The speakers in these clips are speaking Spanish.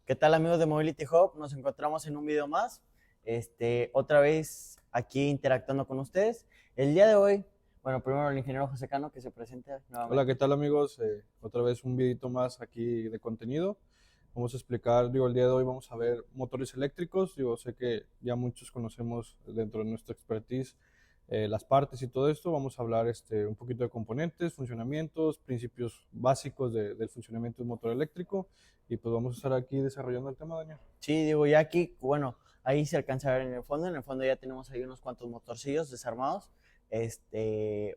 ¿Qué tal amigos de Mobility Hub? Nos encontramos en un video más, otra vez aquí interactuando con ustedes. El día de hoy, bueno, primero el ingeniero José Cano que se presente Hola, nuevamente. ¿qué tal amigos? Otra vez un videito más aquí de contenido. Vamos a explicar, el día de hoy vamos a ver motores eléctricos. Sé que ya muchos conocemos dentro de nuestra expertise las partes y todo esto. Vamos a hablar un poquito de componentes, funcionamientos, principios básicos del funcionamiento de un motor eléctrico. Y pues vamos a estar aquí desarrollando el tema, Daniel. Sí, digo, ya aquí, bueno, ahí se alcanza a ver en el fondo ya tenemos ahí unos cuantos motorcillos desarmados.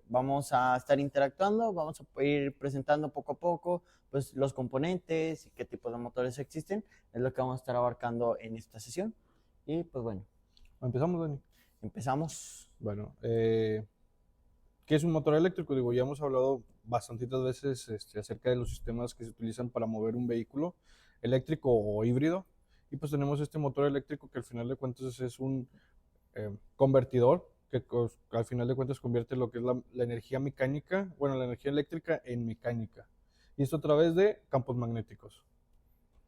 Vamos a estar interactuando, vamos a ir presentando poco a poco pues los componentes y qué tipo de motores existen, es lo que vamos a estar abarcando en esta sesión. Y pues bueno, Empezamos, Dani. empezamos. Bueno, ¿qué es un motor eléctrico? Ya hemos hablado bastantitas veces acerca de los sistemas que se utilizan para mover un vehículo eléctrico o híbrido. Y pues tenemos este motor eléctrico que al final de cuentas es un convertidor que al final de cuentas convierte lo que es la energía mecánica, bueno, la energía eléctrica en mecánica. Y esto a través de campos magnéticos.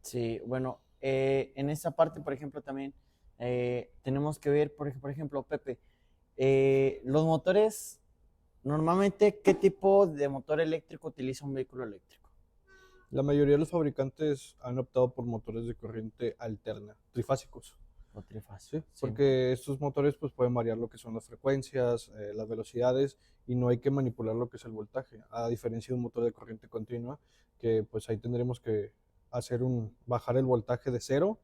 Sí, bueno, en esta parte, por ejemplo, también tenemos que ver, por ejemplo, Pepe, los motores, normalmente, ¿qué tipo de motor eléctrico utiliza un vehículo eléctrico? La mayoría de los fabricantes han optado por motores de corriente alterna, trifásicos. O trifásico, Sí, sí. porque estos motores pues pueden variar lo que son las frecuencias, las velocidades y no hay que manipular lo que es el voltaje, a diferencia de un motor de corriente continua, que pues ahí tendremos que bajar el voltaje de cero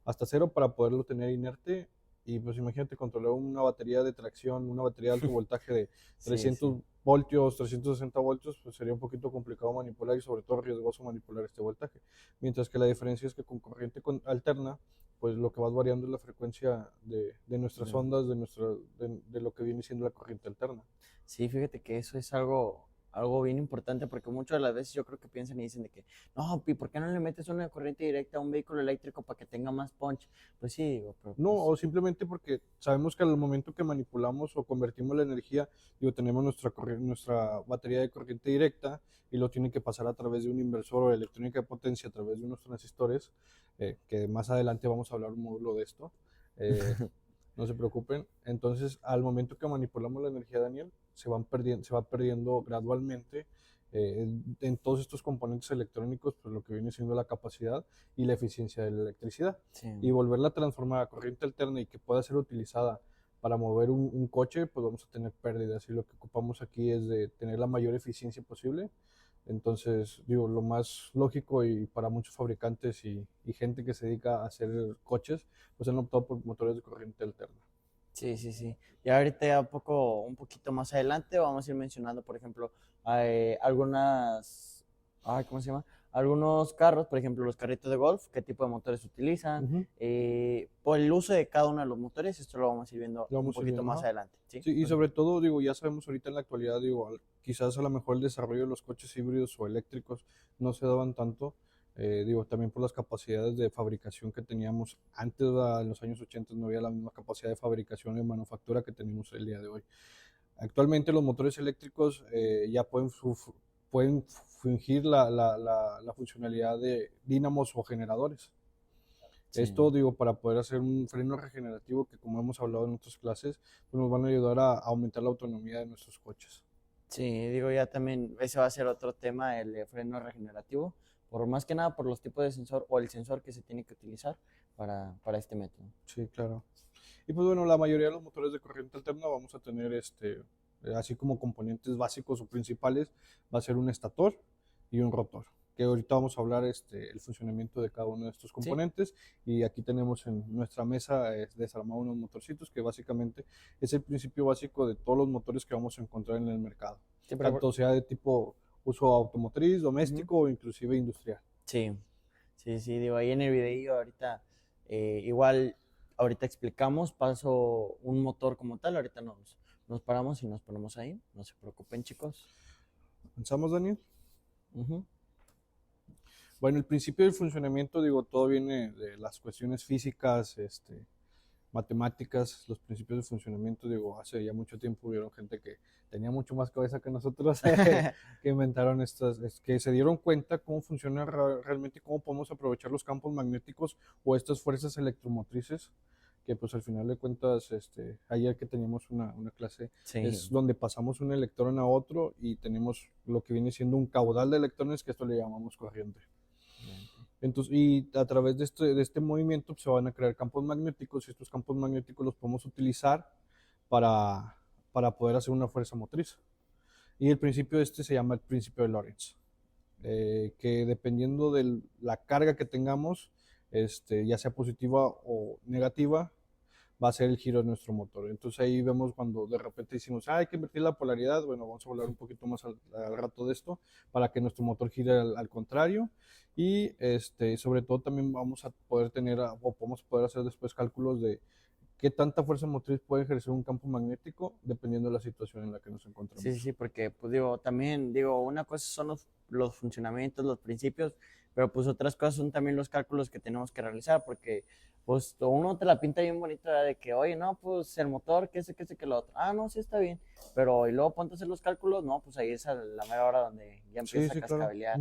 hasta cero para poderlo tener inerte. Y pues imagínate controlar una batería de tracción, una batería de alto voltaje de Sí, 300 sí. voltios, 360 voltios, pues sería un poquito complicado manipular y sobre todo riesgoso manipular este voltaje. Mientras que la diferencia es que con corriente alterna, pues lo que vas variando es la frecuencia de nuestras No. ondas, de lo que viene siendo la corriente alterna. Sí, fíjate que eso es algo bien importante porque muchas de las veces yo creo que piensan y dicen de que, no, Pi, ¿por qué no le metes una corriente directa a un vehículo eléctrico para que tenga más punch? Pues sí, digo, pero No, pues o simplemente porque sabemos que al momento que manipulamos o convertimos la energía, tenemos nuestra batería de corriente directa y lo tiene que pasar a través de un inversor o electrónica de potencia a través de unos transistores, que más adelante vamos a hablar un módulo de esto. eh, no se preocupen. Entonces, al momento que manipulamos la energía, Daniel, se va perdiendo gradualmente en todos estos componentes electrónicos, pues lo que viene siendo la capacidad y la eficiencia de la electricidad. Y sí. volverla a transformar a corriente alterna y que pueda ser utilizada para mover un coche, pues vamos a tener pérdidas. Y lo que ocupamos aquí es de tener la mayor eficiencia posible. Entonces, lo más lógico y para muchos fabricantes y gente que se dedica a hacer coches, pues han optado por motores de corriente alterna. Sí, sí, sí. Y ahorita ya un poquito más adelante vamos a ir mencionando, por ejemplo, algunas, ¿cómo se llama? Algunos carros, por ejemplo, los carritos de golf, qué tipo de motores utilizan, Ujú. por el uso de cada uno de los motores, esto lo vamos a ir viendo Lo un vamos a ir poquito viendo. más Ajá. adelante, ¿sí? Sí, y Pues bueno. sobre todo, ya sabemos ahorita en la actualidad, quizás a lo mejor el desarrollo de los coches híbridos o eléctricos no se daban tanto, también por las capacidades de fabricación que teníamos antes, en los años 80 no había la misma capacidad de fabricación y manufactura que tenemos el día de hoy. Actualmente los motores eléctricos ya pueden fungir la funcionalidad de dínamos o generadores. Sí. Esto, para poder hacer un freno regenerativo que, como hemos hablado en otras clases, pues nos van a ayudar a aumentar la autonomía de nuestros coches. Sí, digo, ya también ese va a ser otro tema, el de freno regenerativo, por más que nada por los tipos de sensor o el sensor que se tiene que utilizar para este método. Sí, claro. Y pues bueno, la mayoría de los motores de corriente alterna vamos a tener así como componentes básicos o principales, va a ser un estator y un rotor, que ahorita vamos a hablar el funcionamiento de cada uno de estos Sí, componentes. Y aquí tenemos en nuestra mesa desarmado unos motorcitos que básicamente es el principio básico de todos los motores que vamos a encontrar en el mercado, sí, pero tanto sea de tipo uso automotriz, ujú. doméstico o inclusive industrial. Sí, sí, sí, digo, ahí en el video ahorita, igual, ahorita explicamos, paso un motor como tal, ahorita nos paramos y nos ponemos ahí, no se preocupen chicos. ¿Pensamos, Daniel? Ujú. Bueno, el principio del funcionamiento, todo viene de las cuestiones físicas, matemáticas, los principios de funcionamiento. Digo, hace ya mucho tiempo hubieron gente que tenía mucho más cabeza que nosotros que inventaron que se dieron cuenta cómo funciona realmente, cómo podemos aprovechar los campos magnéticos o estas fuerzas electromotrices, que pues al final de cuentas, ayer que teníamos una clase, Sí. es donde pasamos un electrón a otro y tenemos lo que viene siendo un caudal de electrones, que esto le llamamos corriente. Entonces, y a través de este movimiento pues, se van a crear campos magnéticos, y estos campos magnéticos los podemos utilizar para, poder hacer una fuerza motriz. Y el principio se llama el principio de Lorentz, que dependiendo de la carga que tengamos, ya sea positiva o negativa, va a ser el giro de nuestro motor. Entonces ahí vemos cuando de repente decimos, hay que invertir la polaridad. Bueno, vamos a hablar un poquito más al rato de esto, para que nuestro motor gire al contrario. Y sobre todo también vamos a poder tener, o podemos poder hacer después cálculos de qué tanta fuerza motriz puede ejercer un campo magnético dependiendo de la situación en la que nos encontramos. Sí, sí, porque pues digo, también digo, una cosa son los funcionamientos, los principios, pero pues otras cosas son también los cálculos que tenemos que realizar, porque pues uno te la pinta bien bonita de que, oye, no, pues el motor, que lo otro, no, sí está bien, pero y luego ponte a hacer los cálculos, no, pues ahí es a la mera hora donde ya empieza Sí, a claro. cascabelear.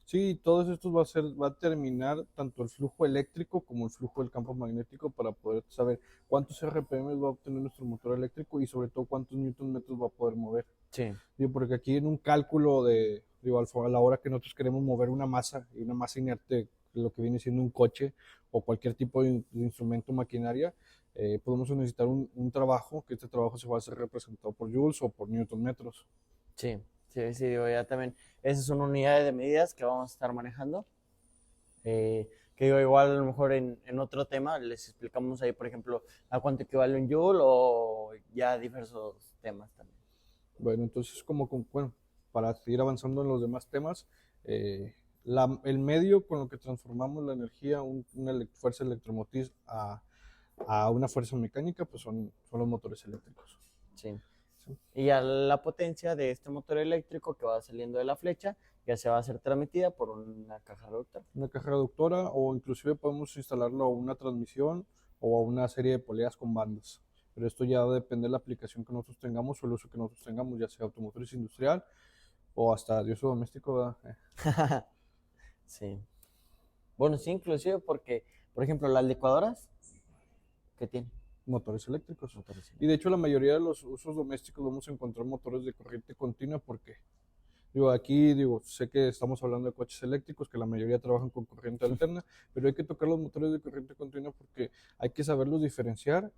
Sí, todos estos va a terminar tanto el flujo eléctrico como el flujo del campo magnético, para poder saber cuántos RPM va a obtener nuestro motor eléctrico y sobre todo cuántos newton metros va a poder mover. Sí. Digo, porque aquí en un cálculo a la hora que nosotros queremos mover una masa, y una masa inerte, lo que viene siendo un coche o cualquier tipo de instrumento, maquinaria, podemos necesitar un trabajo, que este trabajo se va a hacer representado por joules o por newton metros. Sí, sí, sí, digo, ya también, esas son unidades de medidas que vamos a estar manejando. Que digo, igual a lo mejor en otro tema les explicamos ahí, por ejemplo, a cuánto equivale un joule o ya diversos temas también. Bueno, entonces bueno, para seguir avanzando en los demás temas, el medio con lo que transformamos la energía, una fuerza electromotriz a una fuerza mecánica, pues son los motores eléctricos. Sí. Y ya la potencia de este motor eléctrico que va saliendo de la flecha ya se va a ser transmitida por una caja reductora. Una caja reductora, o inclusive podemos instalarlo a una transmisión o a una serie de poleas con bandas. Pero esto ya depende de la aplicación que nosotros tengamos o el uso que nosotros tengamos, ya sea automotriz industrial o hasta de uso doméstico, ¿verdad? Sí. Bueno, sí, inclusive porque, por ejemplo, las licuadoras, ¿qué tienen? Motores eléctricos. Motores eléctricos. Y de hecho la mayoría de los usos domésticos vamos a encontrar motores de corriente continua, porque aquí sé que estamos hablando de coches eléctricos, que la mayoría trabajan con corriente alterna, pero hay que tocar los motores de corriente continua porque hay que saberlos diferenciar.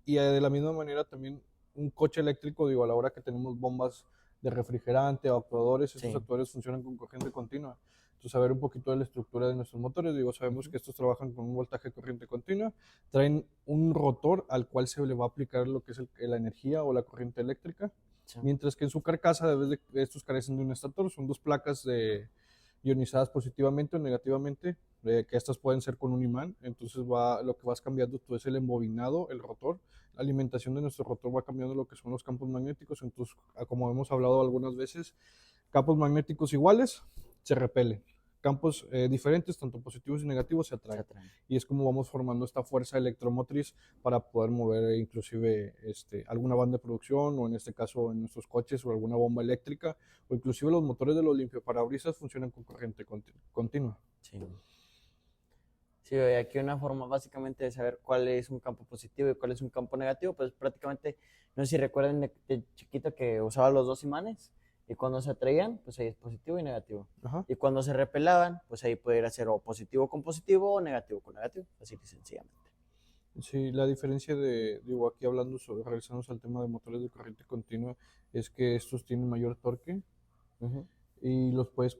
Y de la misma manera también un coche eléctrico, a la hora que tenemos bombas de refrigerante o actuadores, estos actuadores funcionan con corriente continua. Entonces, saber un poquito de la estructura de nuestros motores, sabemos que estos trabajan con un voltaje de corriente continua, traen un rotor al cual se le va a aplicar lo que es la energía o la corriente eléctrica, mientras que en su carcasa, estos carecen de un estator, son dos placas ionizadas positivamente o negativamente, que estas pueden ser con un imán. Entonces lo que vas cambiando tú es el embobinado, el rotor. La alimentación de nuestro rotor va cambiando lo que son los campos magnéticos. Entonces, como hemos hablado algunas veces, campos magnéticos iguales se repelen, campos diferentes, tanto positivos y negativos, se atraen. Y es como vamos formando esta fuerza electromotriz para poder mover inclusive alguna banda de producción, o en este caso en nuestros coches, o alguna bomba eléctrica, o inclusive los motores de los limpiaparabrisas funcionan con corriente continua. Sí. Sí, aquí una forma básicamente de saber cuál es un campo positivo y cuál es un campo negativo, pues prácticamente, no sé si recuerdan de chiquito que usaba los dos imanes, y cuando se atraían, pues ahí es positivo y negativo. Ajá. Y cuando se repelaban, pues ahí puede ser o positivo con positivo o negativo con negativo, así que sencillamente. Sí, la diferencia aquí hablando regresamos al tema de motores de corriente continua, es que estos tienen mayor torque. Y los puedes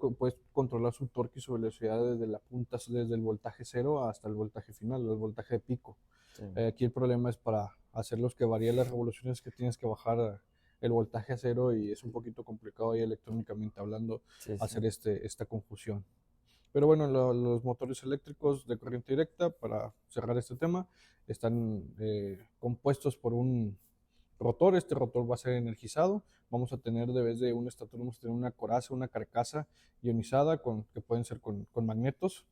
controlar su torque y su velocidad desde la punta, desde el voltaje cero hasta el voltaje final, el voltaje de pico. Sí. Aquí el problema es para hacerlos que varíen las revoluciones, que tienes que bajar el voltaje a cero, y es un poquito complicado ahí electrónicamente hablando, hacer esta confusión. Pero bueno, los motores eléctricos de corriente directa, para cerrar este tema, están compuestos por un rotor. Este rotor va a ser energizado. Vamos a tener, de vez de un estator, vamos a tener una coraza, una carcasa ionizada, que pueden ser con magnetos.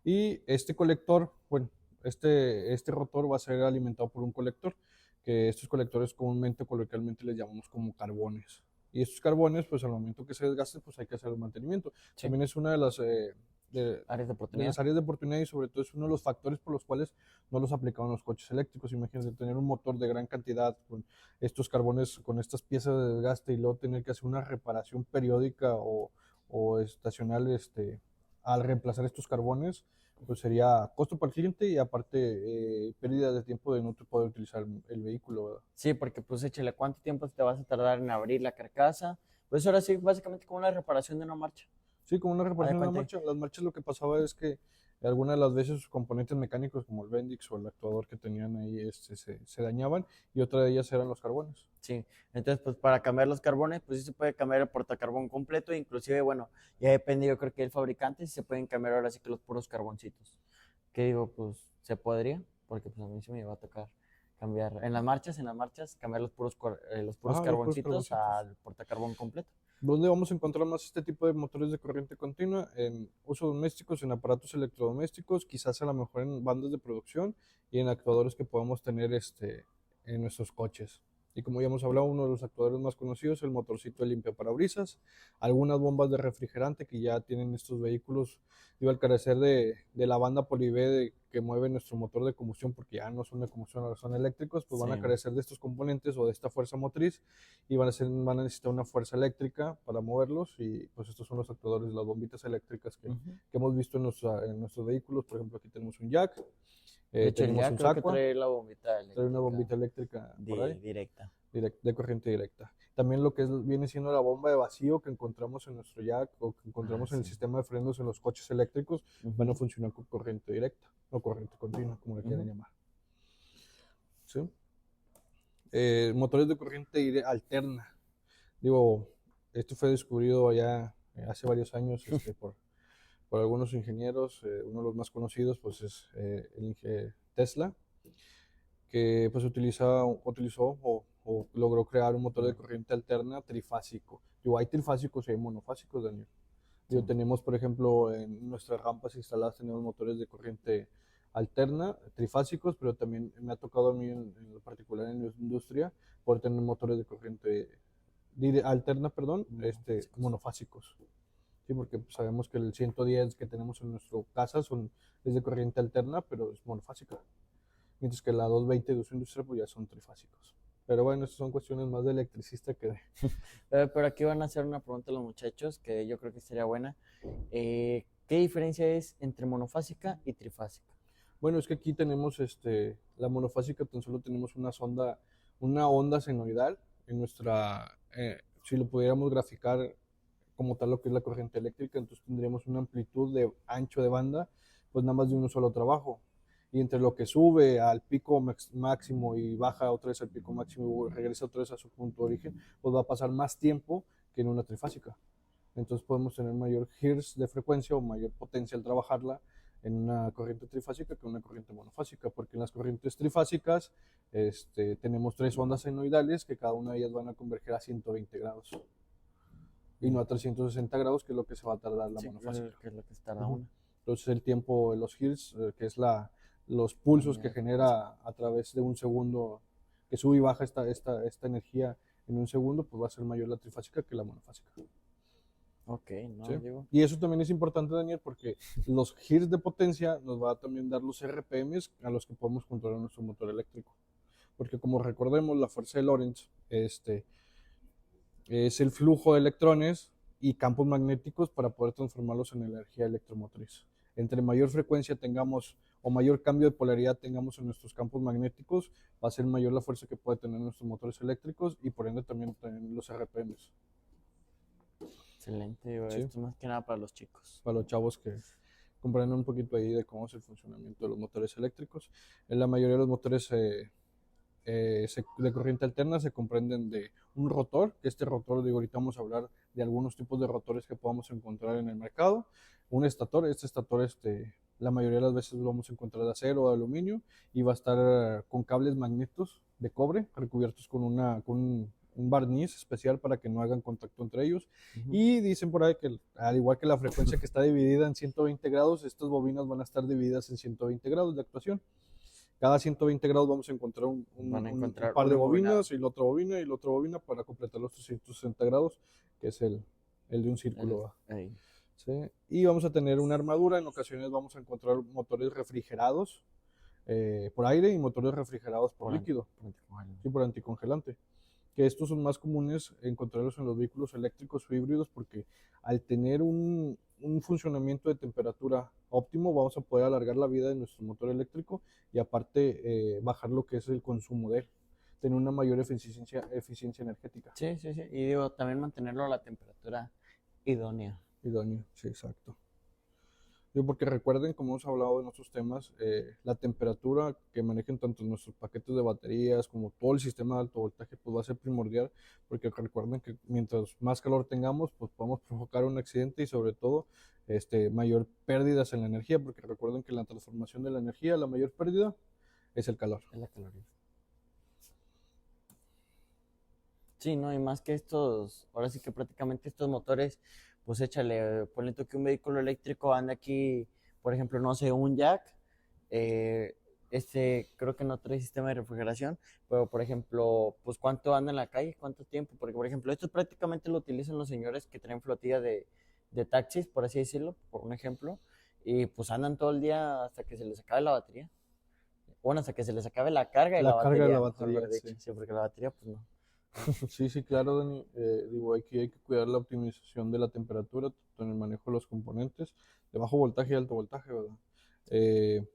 Y este colector, bueno, este rotor va a ser alimentado por un colector, que estos colectores comúnmente, coloquialmente les llamamos como carbones. Y estos carbones, pues al momento que se desgasten, pues hay que hacer el mantenimiento. Sí. También es una de las Áreas de de oportunidad. las áreas de oportunidad, y sobre todo es uno de los factores por los cuales no los aplicaban los coches eléctricos. Imagínense tener un motor de gran cantidad con estos carbones, con estas piezas de desgaste, y luego tener que hacer una reparación periódica o estacional al reemplazar estos carbones, pues sería costo para el cliente y aparte pérdida de tiempo de no poder utilizar el vehículo, ¿verdad? Sí, porque pues échale, ¿cuánto tiempo te vas a tardar en abrir la carcasa? Pues ahora sí, básicamente como una reparación de una marcha. Sí, como una Haz de reparación de la cuenta. marcha. Las marchas lo que pasaba es que algunas de las veces sus componentes mecánicos como el Bendix o el actuador que tenían ahí se dañaban, y otra de ellas eran los carbones. Sí, entonces pues para cambiar los carbones, pues sí se puede cambiar el portacarbón completo, inclusive, bueno, ya depende yo creo que del fabricante, si se pueden cambiar ahora sí que los puros carboncitos. Que digo, pues se podría, porque pues a mí se me va a tocar cambiar, en las marchas, cambiar los puros Ajá, los puros carboncitos carboncitos. al portacarbón completo. ¿Dónde vamos a encontrar más este tipo de motores de corriente continua? En usos domésticos, en aparatos electrodomésticos, quizás a lo mejor en bandas de producción y en actuadores que podamos tener en nuestros coches. Y como ya hemos hablado, uno de los actuadores más conocidos es el motorcito de limpiaparabrisas, algunas bombas de refrigerante que ya tienen estos vehículos, digo, al carecer de la banda PoliV que mueve nuestro motor de combustión, porque ya no son de combustión, ahora son eléctricos, pues van a Sí. carecer de estos componentes o de esta fuerza motriz, y van a necesitar una fuerza eléctrica para moverlos, y pues estos son los actuadores, las bombitas eléctricas que hemos visto en nuestros vehículos. Por ejemplo, aquí tenemos un jack, De hecho, el tenemos ya un creo que Sacua, trae la bombita trae eléctrica una bombita eléctrica por ahí, directa. de corriente directa. También lo que viene siendo la bomba de vacío que encontramos en nuestro jack o que encontramos en el Sí. sistema de frenos en los coches eléctricos, van a funcionar con corriente directa o corriente continua, como le quieran llamar. ¿Sí? Motores de corriente alterna. Digo, esto fue descubierto allá hace varios años por algunos ingenieros. Uno de los más conocidos pues es Tesla, que pues utilizó o logró crear un motor de corriente alterna trifásico. Digo, hay trifásicos y hay monofásicos, Daniel. Digo, Sí. tenemos, por ejemplo, en nuestras rampas instaladas tenemos motores de corriente alterna, trifásicos, pero también me ha tocado a mí en lo particular en la industria poder tener motores de corriente alterna, perdón, monofásicos. Sí, porque pues, sabemos que el 110 que tenemos en nuestra casa es de corriente alterna, pero es monofásica. Mientras que la 220 de uso industrial pues ya son trifásicos. Pero bueno, estas son cuestiones más de electricista que de... Pero aquí van a hacer una pregunta a los muchachos que yo creo que sería buena. ¿Qué diferencia es entre monofásica y trifásica? Bueno, es que aquí tenemos la monofásica, tan solo tenemos una onda senoidal en si lo pudiéramos graficar como tal lo que es la corriente eléctrica, entonces tendríamos una amplitud de ancho de banda, pues nada más de un solo trabajo. Y entre lo que sube al pico máximo y baja otra vez al pico máximo y regresa otra vez a su punto de origen, pues va a pasar más tiempo que en una trifásica. Entonces podemos tener mayor hertz de frecuencia o mayor potencia al trabajarla en una corriente trifásica que en una corriente monofásica, porque en las corrientes trifásicas tenemos 3 ondas senoidales que cada una de ellas van a converger a 120 grados y no a 360 grados, que es lo que se va a tardar la monofásica. Que es lo que se tarda una. Entonces el tiempo de los hertz, que es los pulsos que genera a través de un segundo, que sube y baja esta energía en un segundo, pues va a ser mayor la trifásica que la monofásica. Ok, no, ¿Sí? digo. Y eso también es importante, Daniel, porque los hertz de potencia nos va a también dar los RPMs a los que podemos controlar nuestro motor eléctrico. Porque como recordemos, la fuerza de Lorentz es el flujo de electrones y campos magnéticos para poder transformarlos en energía electromotriz. Entre mayor frecuencia tengamos o mayor cambio de polaridad tengamos en nuestros campos magnéticos, va a ser mayor la fuerza que puede tener nuestros motores eléctricos y por ende también los RPMs. Excelente, digo, ¿Sí? esto más que nada para los chicos. Para los chavos que comprenden un poquito ahí de cómo es el funcionamiento de los motores eléctricos. En la mayoría de los motores de corriente alterna se comprenden de un rotor, que este rotor, digo, ahorita vamos a hablar de algunos tipos de rotores que podamos encontrar en el mercado. Un estator, la mayoría de las veces lo vamos a encontrar de acero o de aluminio y va a estar con cables magnetos de cobre recubiertos con un barniz especial para que no hagan contacto entre ellos. Ujú. Y dicen por ahí que al igual que la frecuencia que está dividida en 120 grados, estas bobinas van a estar divididas en 120 grados de actuación. Cada 120 grados vamos a encontrar Van a encontrar par de una bobina. bobinas y la otra bobina y la otra bobina para completar los 360 grados, que es el de un círculo. Ahí. ¿Sí? Y vamos a tener una armadura. En ocasiones vamos a encontrar motores refrigerados por aire y motores refrigerados por líquido, sí, por anticongelante. Que estos son más comunes encontrarlos en los vehículos eléctricos o híbridos porque al tener un funcionamiento de temperatura óptimo vamos a poder alargar la vida de nuestro motor eléctrico y aparte bajar lo que es el consumo de él, tener una mayor eficiencia energética. Sí, sí, sí. Y digo, también mantenerlo a la temperatura idónea. Idóneo, sí, exacto. Porque recuerden, como hemos hablado en otros temas, la temperatura que manejen tanto nuestros paquetes de baterías como todo el sistema de alto voltaje pues va a ser primordial, porque recuerden que mientras más calor tengamos, pues podemos provocar un accidente y sobre todo mayor pérdidas en la energía, porque recuerden que en la transformación de la energía la mayor pérdida es el calor. Es la caloría. Sí, no, y más que estos, ahora sí que prácticamente estos motores, pues échale, ponle tú que un vehículo eléctrico anda aquí, por ejemplo, no sé, un jack, creo que no trae sistema de refrigeración, pero por ejemplo, pues cuánto anda en la calle, cuánto tiempo, porque por ejemplo, esto prácticamente lo utilizan los señores que traen flotilla de taxis, por así decirlo, por un ejemplo, y pues andan todo el día hasta que se les acabe la batería. Bueno, hasta que se les acabe la carga de la carga de la batería, batería, dicho. Sí, porque la batería, pues no. Sí, sí, claro, Dani. Digo, aquí hay que cuidar la optimización de la temperatura, tanto en el manejo de los componentes de bajo voltaje y alto voltaje, ¿verdad?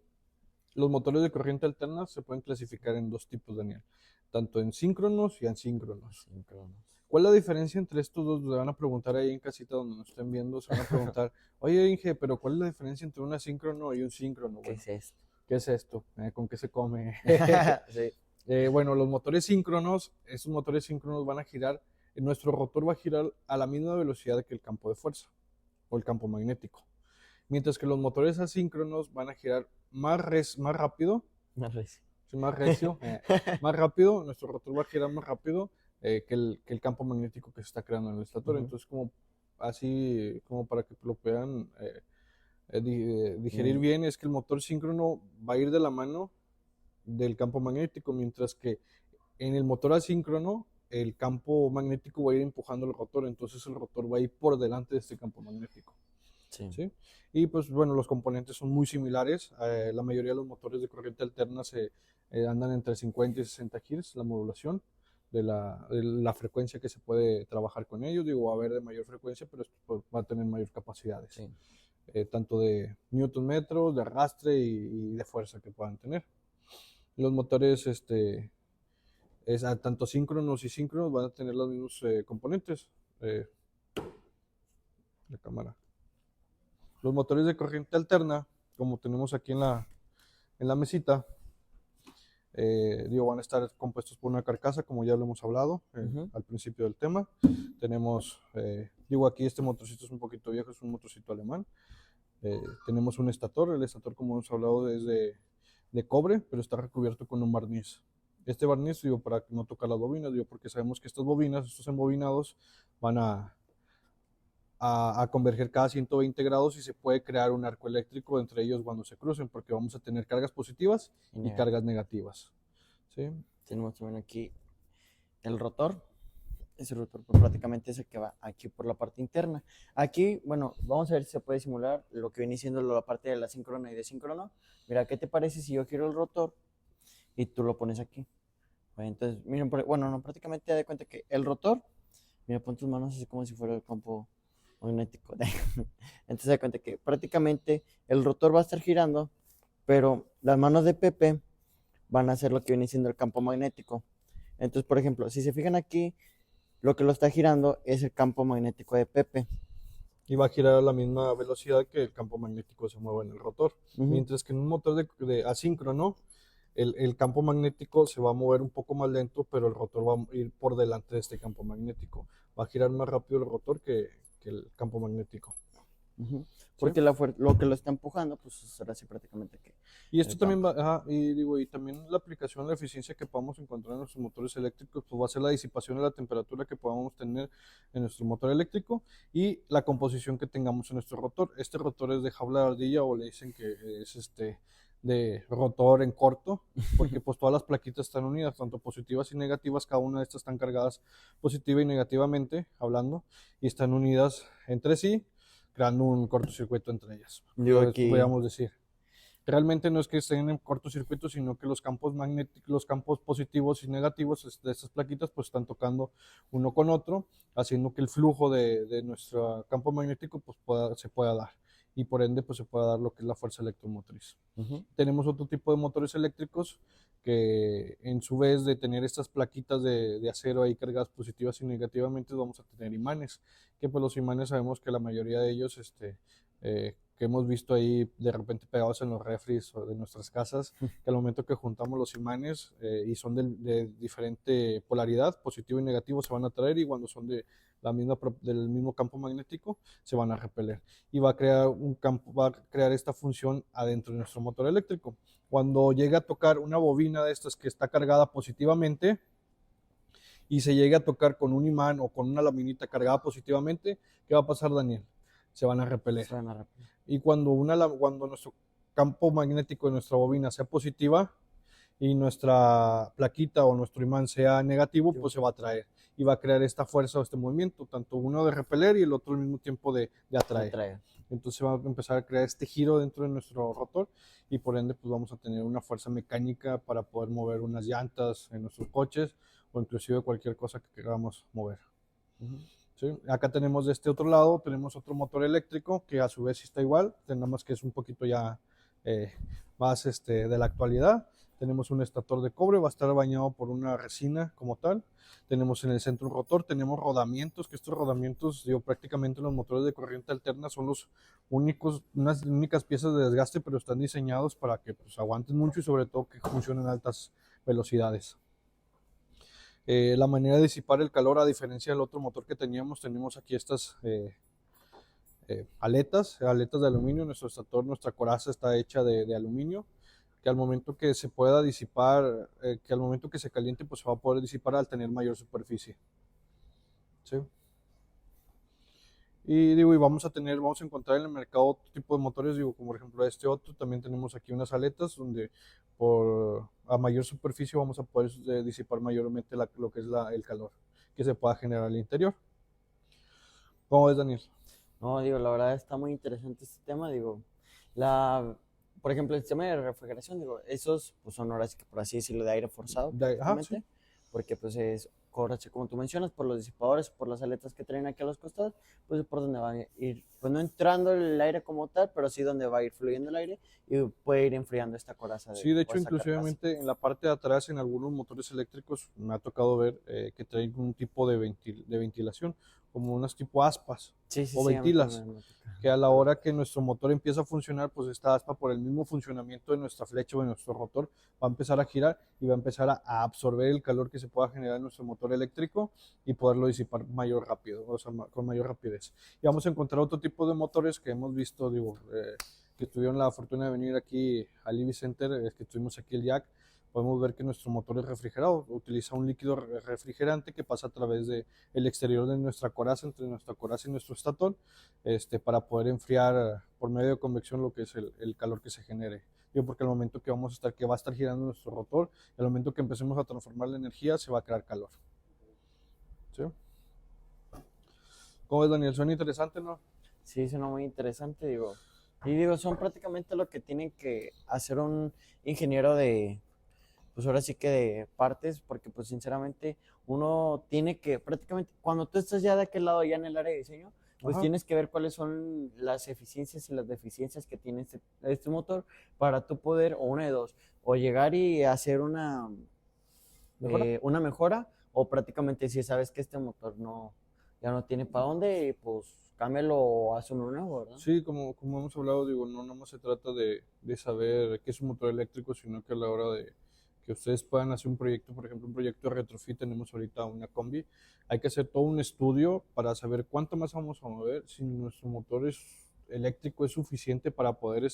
Los motores de corriente alterna se pueden clasificar en dos tipos, Daniel, tanto en síncronos y asíncronos. ¿Cuál es la diferencia entre estos dos? Se van a preguntar ahí en casita donde nos estén viendo, se van a preguntar, oye Inge, pero ¿cuál es la diferencia entre un asíncrono y un síncrono? ¿Qué es esto? ¿Qué es esto? ¿Con qué se come? Sí. Bueno, los motores síncronos, esos motores síncronos van a girar, nuestro rotor va a girar a la misma velocidad que el campo de fuerza o el campo magnético. Mientras que los motores asíncronos van a girar más rápido, Más recio. sí, más recio, más rápido, nuestro rotor va a girar más rápido que el campo magnético que se está creando en el estator. Entonces, como así, como para que lo puedan digerir bien, es que el motor síncrono va a ir de la mano del campo magnético, mientras que en el motor asíncrono el campo magnético va a ir empujando el rotor, entonces el rotor va a ir por delante de este campo magnético. Sí. ¿Sí? Y pues bueno, los componentes son muy similares. La mayoría de los motores de corriente alterna andan entre 50 y 60 Hz, la modulación de la frecuencia que se puede trabajar con ellos. Digo, va a haber de mayor frecuencia, pero esto pues, va a tener mayor capacidades. Sí. Tanto de newton metros, de arrastre y de fuerza que puedan tener. Los motores tanto síncronos y síncronos van a tener los mismos componentes. La cámara. Los motores de corriente alterna, como tenemos aquí en la mesita, van a estar compuestos por una carcasa, como ya lo hemos hablado al principio del tema. Tenemos, aquí este motorcito es un poquito viejo, es un motorcito alemán. Tenemos un estator, el estator, como hemos hablado, es de cobre, pero está recubierto con un barniz. Este barniz, para no tocar las bobinas, porque sabemos que estas bobinas, estos embobinados, van a converger cada 120 grados y se puede crear un arco eléctrico entre ellos cuando se crucen, porque vamos a tener cargas positivas y cargas negativas. ¿Sí? Tenemos también aquí el rotor. Ese rotor pues, prácticamente es el que va aquí por la parte interna. Aquí, bueno, vamos a ver si se puede simular lo que viene siendo la parte de la síncrona y de síncrono. Mira, ¿qué te parece si yo quiero el rotor y tú lo pones aquí? Entonces, miren, no, prácticamente te das cuenta que el rotor, mira, pon tus manos así como si fuera el campo magnético. Entonces, te das cuenta que prácticamente el rotor va a estar girando, pero las manos de Pepe van a hacer lo que viene siendo el campo magnético. Entonces, por ejemplo, si se fijan aquí, lo que lo está girando es el campo magnético de Pepe. Y va a girar a la misma velocidad que el campo magnético se mueve en el rotor. Mientras que en un motor de asíncrono, el campo magnético se va a mover un poco más lento, pero el rotor va a ir por delante de este campo magnético. Va a girar más rápido el rotor que el campo magnético. Ujú. ¿sí? Porque lo que lo está empujando, pues será así prácticamente que Y esto el también campo. va, ajá, y digo, y también la aplicación, la eficiencia que podamos encontrar en nuestros motores eléctricos, pues va a ser la disipación de la temperatura que podamos tener en nuestro motor eléctrico y la composición que tengamos en nuestro rotor. Este rotor es de jaula de ardilla o le dicen que es de rotor en corto, porque pues todas las plaquitas están unidas, tanto positivas y negativas, cada una de estas están cargadas positiva y negativamente, hablando, y están unidas entre sí, creando un cortocircuito entre ellas. Digo aquí, Podríamos decir. Realmente no es que estén en cortocircuito, sino que los campos magnéticos, los campos positivos y negativos de estas plaquitas, pues están tocando uno con otro, haciendo que el flujo de nuestro campo magnético pues se pueda dar y por ende pues se pueda dar lo que es la fuerza electromotriz. ujú, Tenemos otro tipo de motores eléctricos que en su vez de tener estas plaquitas de acero ahí cargadas positivas y negativamente, vamos a tener imanes, que pues los imanes sabemos que la mayoría de ellos que hemos visto ahí de repente pegados en los refris o de nuestras casas, que al momento que juntamos los imanes y son de diferente polaridad, positivo y negativo, se van a atraer y cuando son del mismo campo magnético, se van a repeler y va a crear un campo, va a crear esta función adentro de nuestro motor eléctrico. Cuando llega a tocar una bobina de estas que está cargada positivamente y se llegue a tocar con un imán o con una laminita cargada positivamente, ¿qué va a pasar, Daniel? Se van a repeler. se van a repetir. Y cuando nuestro campo magnético de nuestra bobina sea positiva y nuestra plaquita o nuestro imán sea negativo, pues se va a atraer y va a crear esta fuerza o este movimiento, tanto uno de repeler y el otro al mismo tiempo de atraer. Entonces va a empezar a crear este giro dentro de nuestro rotor y por ende pues vamos a tener una fuerza mecánica para poder mover unas llantas en nuestros coches o inclusive cualquier cosa que queramos mover. Ujú. ¿Sí? Acá tenemos de este otro lado, tenemos otro motor eléctrico que a su vez está igual, nada más que es un poquito ya más de la actualidad. Tenemos un estator de cobre, va a estar bañado por una resina como tal. Tenemos en el centro un rotor, tenemos rodamientos, que estos rodamientos, digo, prácticamente los motores de corriente alterna son unas únicas piezas de desgaste, pero están diseñados para que pues, aguanten mucho y sobre todo que funcionen a altas velocidades. La manera de disipar el calor, a diferencia del otro motor que teníamos, tenemos aquí estas aletas de aluminio. Nuestro estator, nuestra coraza está hecha de aluminio, que al momento que se pueda disipar, que al momento que se caliente, pues se va a poder disipar al tener mayor superficie. ¿Sí? Y digo, y vamos a encontrar en el mercado otro tipo de motores, digo, como por ejemplo este otro, también tenemos aquí unas aletas donde a mayor superficie vamos a poder disipar mayormente lo que es el calor que se pueda generar al interior. ¿Cómo ves, Daniel? No, digo, la verdad está muy interesante este tema, digo, la, por ejemplo, el sistema de refrigeración, digo, esos pues son ahora sí que por así decirlo de aire forzado Ajá, sí. prácticamente, porque pues es, ahora sí, como tú mencionas, por los disipadores, por las aletas que traen aquí a los costados, pues es por donde va a ir, pues no entrando el aire como tal, pero sí donde va a ir fluyendo el aire y puede ir enfriando esta coraza Sí, de o hecho, esta carcasa. inclusivemente en la parte de atrás, en algunos motores eléctricos, me ha tocado ver que traen un tipo de ventilación, como unas tipo aspas Sí, sí, o sí, a mí ventilas, también me toca que a la verlo. hora que nuestro motor empieza a funcionar, pues esta aspa por el mismo funcionamiento de nuestra flecha o de nuestro rotor va a empezar a girar y va a empezar a absorber el calor que se pueda generar en nuestro motor eléctrico y poderlo disipar mayor rápido, o sea, con mayor rapidez. Y vamos a encontrar otro tipo de motores que hemos visto, digo, que tuvieron la fortuna de venir aquí al Ibis Center, que tuvimos aquí el Jack. Podemos ver que nuestro motor es refrigerado, utiliza un líquido refrigerante que pasa a través del exterior de nuestra coraza, entre nuestra coraza y nuestro estator, para poder enfriar por medio de convección lo que es el calor que se genere. Digo, porque al momento que va a estar girando nuestro rotor, al momento que empecemos a transformar la energía, se va a crear calor. ¿Sí? ¿Cómo ves, Daniel? Suena interesante, ¿no? Sí, suena muy interesante, digo. Y digo, son prácticamente lo que tiene que hacer un ingeniero de, pues ahora sí que de partes, porque pues sinceramente uno tiene que prácticamente, cuando tú estás ya de aquel lado, ya en el área de diseño, pues Ajá. tienes que ver cuáles son las eficiencias y las deficiencias que tiene este motor para tú poder, o una de dos, o llegar y hacer ¿Mejora? una mejora, o prácticamente si sabes que este motor no, ya no tiene para dónde, pues cámbialo o haz uno nuevo, ¿verdad? Sí, como hemos hablado, digo, no nomás se trata de saber qué es un motor eléctrico, sino que a la hora de que ustedes puedan hacer un proyecto, por ejemplo, un proyecto de retrofit, tenemos ahorita una combi, hay que hacer todo un estudio para saber cuánto más vamos a mover si nuestro motor eléctrico es suficiente para poder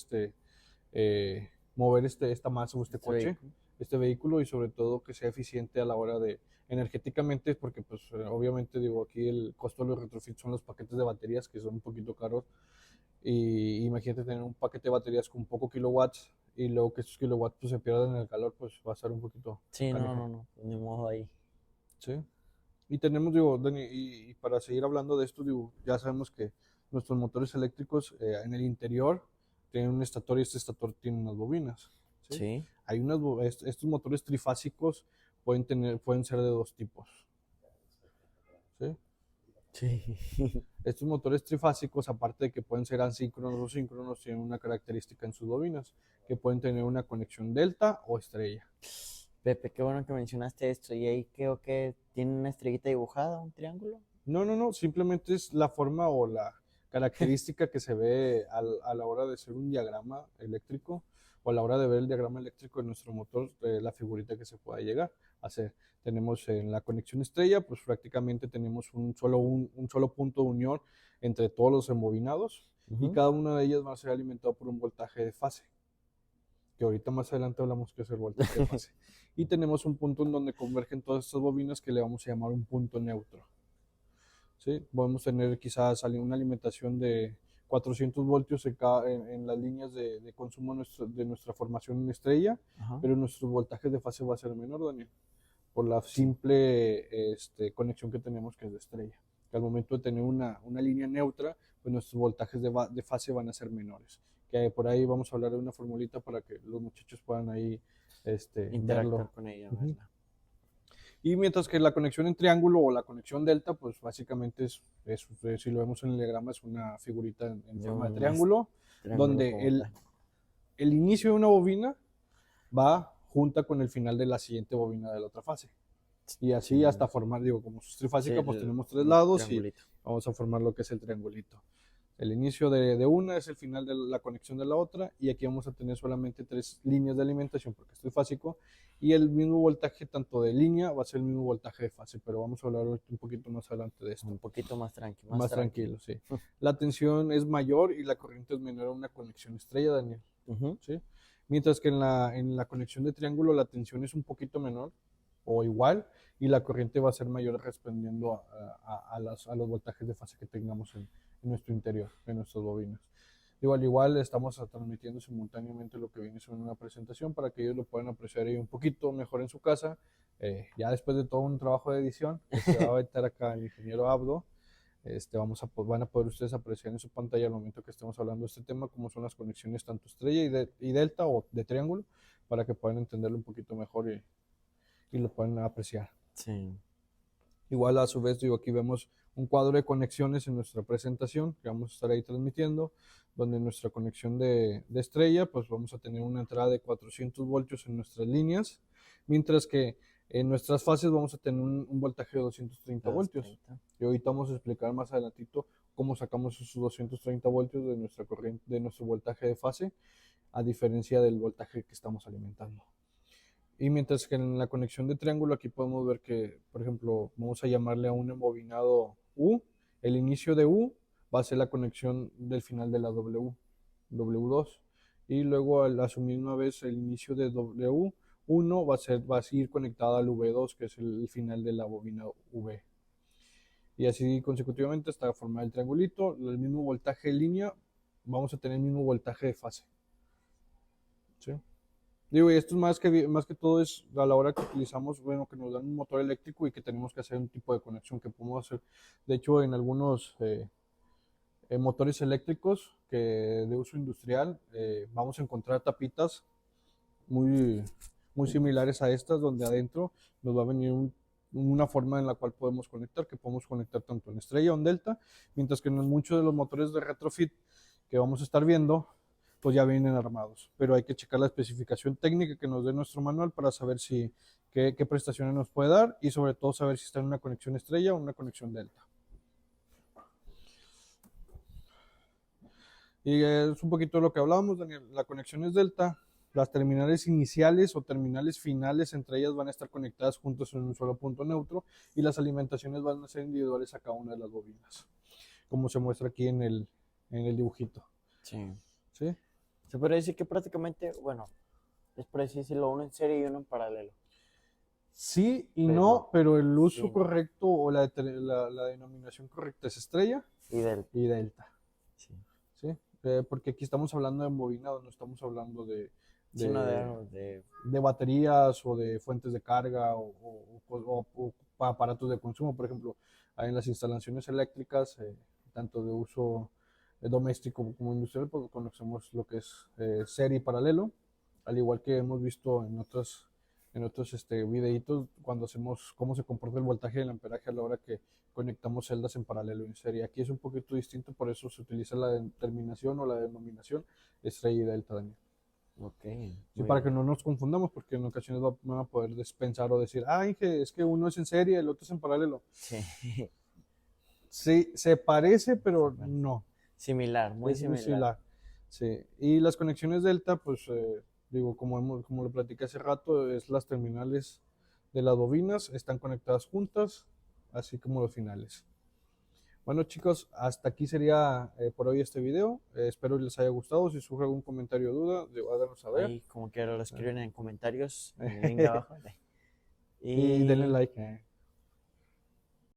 mover esta masa o este coche, vehículo. este vehículo, y sobre todo que sea eficiente a la hora de energéticamente, porque pues obviamente digo, aquí el costo de los retrofits son los paquetes de baterías que son un poquito caros, y imagínate tener un paquete de baterías con poco kilowatts y luego que estos kilowatts pues, se pierdan en el calor, pues va a estar un poquito Sí, canijo. no, pues, ni modo ahí. Sí. Y tenemos, digo, Dani, y para seguir hablando de esto, digo, ya sabemos que nuestros motores eléctricos en el interior tienen un estator y este estator tiene unas bobinas. ¿Sí? Sí. Hay estos motores trifásicos pueden ser de dos tipos. ¿Sí? Sí. Estos motores trifásicos, aparte de que pueden ser asíncronos o síncronos, tienen una característica en sus bobinas, que pueden tener una conexión delta o estrella. Pepe, qué bueno que mencionaste esto. ¿Y ahí creo que tiene una estrellita dibujada, un triángulo? No, simplemente es la forma o la característica que se ve a la hora de hacer un diagrama eléctrico o a la hora de ver el diagrama eléctrico de nuestro motor, la figurita que se pueda llegar a hacer. Tenemos en la conexión estrella, pues prácticamente tenemos un solo punto de unión entre todos los embobinados y cada una de ellas va a ser alimentado por un voltaje de fase, que ahorita más adelante hablamos que es el voltaje de fase. Y tenemos un punto en donde convergen todas estas bobinas que le vamos a llamar un punto neutro. ¿Sí? Podemos tener quizás una alimentación de 400 voltios en las líneas de consumo de nuestra formación en estrella, Ajá. pero nuestros voltajes de fase va a ser menor, Daniel, por la simple conexión que tenemos que es de estrella. Que al momento de tener una línea neutra, pues nuestros voltajes de fase van a ser menores. Que por ahí vamos a hablar de una formulita para que los muchachos puedan ahí Interactuar verlo. con ella, Ujú. ¿verdad? Y mientras que la conexión en triángulo o la conexión delta, pues básicamente si lo vemos en el diagrama, es una figurita en De forma de un triángulo, triángulo donde como tal. el inicio de una bobina va junta con el final de la siguiente bobina de la otra fase. Y así hasta formar, digo, como es trifásica, Sí, pues tenemos tres el lados y triangulito. vamos a formar lo que es el triangulito. El inicio de una es el final de la conexión de la otra, y aquí vamos a tener solamente tres líneas de alimentación porque es trifásico, y el mismo voltaje tanto de línea va a ser el mismo voltaje de fase, pero vamos a hablar un poquito más adelante de esto. Un poquito más tranquilo. Más tranquilo, sí. La tensión es mayor y la corriente es menor a una conexión estrella, Daniel. ¿Sí? Mientras que en la conexión de triángulo la tensión es un poquito menor o igual, y la corriente va a ser mayor respondiendo a los voltajes de fase que tengamos en nuestro interior, en nuestras bobinas. Igual estamos transmitiendo simultáneamente lo que viene siendo una presentación para que ellos lo puedan apreciar ahí un poquito mejor en su casa. Ya después de todo un trabajo de edición que se va a meter acá el ingeniero Abdo, van a poder ustedes apreciar en su pantalla al momento que estemos hablando de este tema, cómo son las conexiones tanto estrella y delta o de triángulo, para que puedan entenderlo un poquito mejor y lo puedan apreciar. Sí. Igual a su vez, digo, aquí vemos un cuadro de conexiones en nuestra presentación que vamos a estar ahí transmitiendo, donde en nuestra conexión de estrella, pues vamos a tener una entrada de 400 voltios en nuestras líneas, mientras que en nuestras fases vamos a tener un voltaje de 230 voltios. Y ahorita vamos a explicar más adelantito cómo sacamos esos 230 voltios de nuestra corriente, de nuestro voltaje de fase, a diferencia del voltaje que estamos alimentando. Y mientras que en la conexión de triángulo aquí podemos ver que, por ejemplo, vamos a llamarle a un embobinado U, el inicio de U va a ser la conexión del final de la W2, y luego a su misma vez el inicio de W1 va a seguir conectada al V2, que es el final de la bobina V. Y así consecutivamente hasta formar el triangulito, el mismo voltaje de línea, vamos a tener el mismo voltaje de fase. ¿Sí? Digo, y esto es más que todo es a la hora que utilizamos, bueno, que nos dan un motor eléctrico y que tenemos que hacer un tipo de conexión que podemos hacer. De hecho, en algunos motores eléctricos de uso industrial, vamos a encontrar tapitas muy, muy similares a estas, donde adentro nos va a venir una forma en la cual podemos conectar tanto en estrella o en delta, mientras que en muchos de los motores de retrofit que vamos a estar viendo, pues ya vienen armados, pero hay que checar la especificación técnica que nos dé nuestro manual para saber qué prestaciones nos puede dar, y sobre todo saber si está en una conexión estrella o una conexión delta. Y es un poquito lo que hablábamos, Daniel. La conexión es delta, las terminales iniciales o terminales finales entre ellas van a estar conectadas juntos en un solo punto neutro, y las alimentaciones van a ser individuales a cada una de las bobinas, como se muestra aquí en en el dibujito. Sí. ¿Sí? Se puede decir que prácticamente, bueno, es por así decirlo, uno en serie y uno en paralelo. Sí y Pero no, pero el uso sí, correcto o la denominación correcta es estrella y del, y delta. sí. ¿Sí? Porque aquí estamos hablando de embobinado, no estamos hablando Sí, no de, de, de baterías o de fuentes de carga o aparatos de consumo. Por ejemplo, en las instalaciones eléctricas, tanto de uso doméstico como industrial, pues conocemos lo que es serie y paralelo, al igual que hemos visto en otros videitos cuando hacemos cómo se comporta el voltaje y el amperaje a la hora que conectamos celdas en paralelo y en serie. Aquí es un poquito distinto, por eso se utiliza la determinación o la denominación estrella y delta, Daniel. ok, Sí, muy para que bien. no nos confundamos, porque en ocasiones van a poder pensar o decir, ah, Inge, es que uno es en serie y el otro es en paralelo. Sí, Sí, se parece, se pero parece. no, Similar, muy es muy similar. similar. Sí, y las conexiones delta, pues digo, como lo platiqué hace rato, es las terminales de las bobinas, están conectadas juntas, así como los finales. Bueno chicos, hasta aquí sería por hoy este video. Espero les haya gustado. Si surge algún comentario o duda, háganos saber. Ahí como que lo escriben en comentarios, en el link de abajo. Y denle Y like.